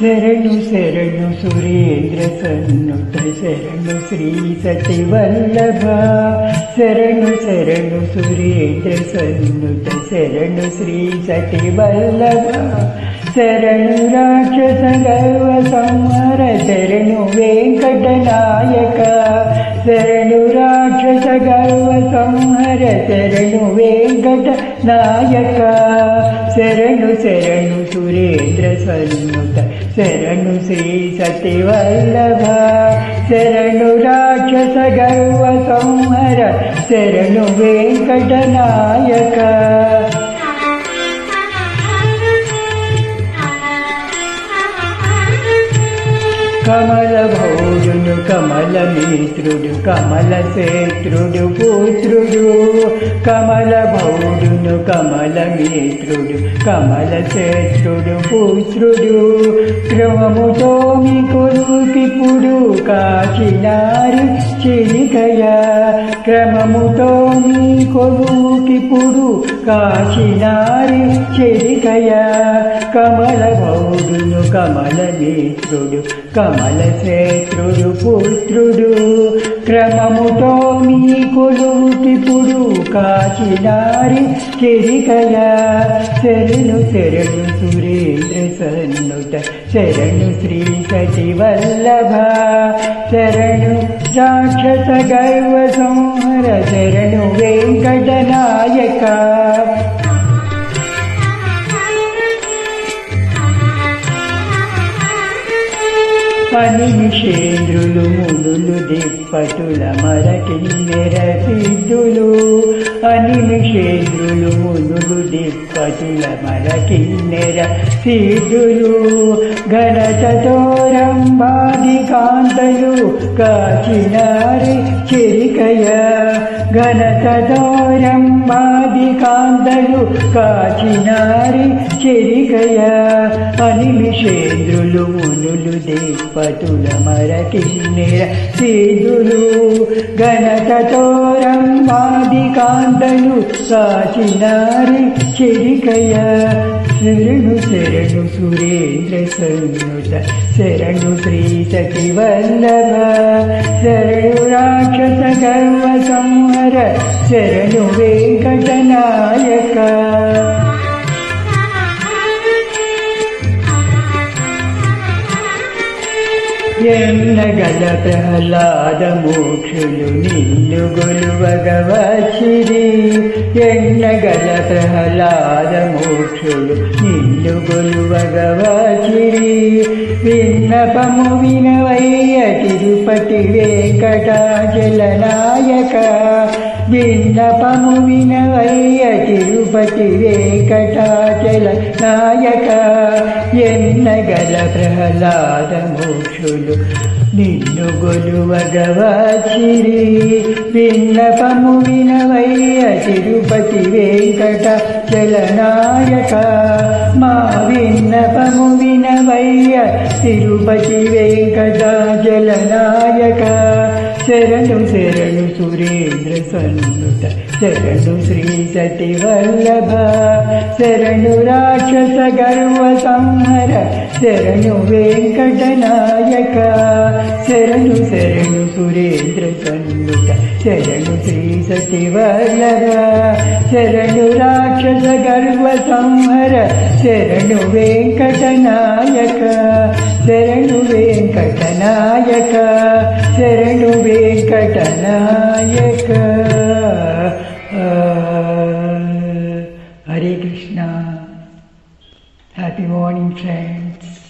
శరణు శరణు సురేంద్ర సన్నుత శరణు శ్రీ సతివల్లభ శరణు శరణు సురేంద్ర సన్నుత శరణు శ్రీ సతివల్లభ శరణు రాక్షస గర్వ సంహర శరణు వెంకటనాయక శరణు రాక్షస గర్వ సంహర శరణు వెంకటనాయక శరణు శరణు సురేంద్ర సన్నుత శరణు శ్రీ సతివల్లభ శరణు రాక్షస గర్వ సంహర శరణు వెంకటనాయక కమల భౌజుడు కమల మిత్రుడు కమల శేత్రుడు పుత్రుడు కమల భౌజుడు కమల మిత్రుడు కమల శేత్రుడు పుత్రుడు క్రమముతో మీ కొలుకిప్పుడు కాచినారి చిరికయ క్రమముతో మీ కొలుకిప్పుడు కాచినారి చిరికయ కమల భౌజుడు కమల మిత్రుడు కమల శేత్రుడు పుత్రుడు క్రమముతో మీ కొలువుకిప్పుడు కాచినారి చెరికయ శరణు శరణు సురేంద్ర సన్నుత శరణు శ్రీ సతివల్లభ శరణు రాక్షస గర్వ సంహర శరణు వెంకటనాయక అనిమిషేంద్రులు మునులు దిప్పటుల మరకిన్నెర సిద్ధులు అనిమిషేంద్రులు మునులు దిప్పటుల మరకిన్నెర సిద్ధులు ఘనతోరంబాది కాంతలు కాచినారి చెరికయ ఘనతోరంబాది కాంతలు కాచినారి చెరికయ అనిమిషేంద్రులు మునులు దిప్పటుల మరకిన్నెర సిద్ధులు ఘనతోరంబాది కాంతలు కాచినారి చెరికయ శరణు శరణు సురేంద్ర సన్నుత శరణు శ్రీ సతివల్లభ శరణు రాక్షస గర్వ సంహర శరణు వెంకటనాయక ఎన్నగల ప్రహ్లాద మోక్షులు నిన్ను గొలువగవచ్చిరి ఎన్నగల ప్రహ్లాద మోక్షులు నిన్ను గొలువగవచ్చిరి విన్నపము వినవయ్య తిరుపతి వెంకటాచలనాయక విన్నపము వినవయ్య తిరుపతి వెంకటాచలనాయక ఎన్నగల ప్రహ్లాద మోక్షులు నిన్ను గొలువగవచ్చిరి విన్నపము వినవయ్య తిరుపతి వెంకటాచలనాయక మా విన్నపము వినవయ్య తిరుపతి వెంకటాచలనాయక శరణు శరణు సురేంద్ర సన్నుత శరణు శ్రీ సతివల్లభ శరణు రాక్షస గర్వ సంహర శరణు వెంకటనాయక శరణు శరణు సురేంద్ర సన్నుత శరణు శ్రీ సతివల్లభ శరణు రాక్షస గర్వ సంహర శరణు వెంకటనాయక శరణు వెంకటనాయక శరణు Venkatanayaka. Hare Krishna. Happy morning, friends.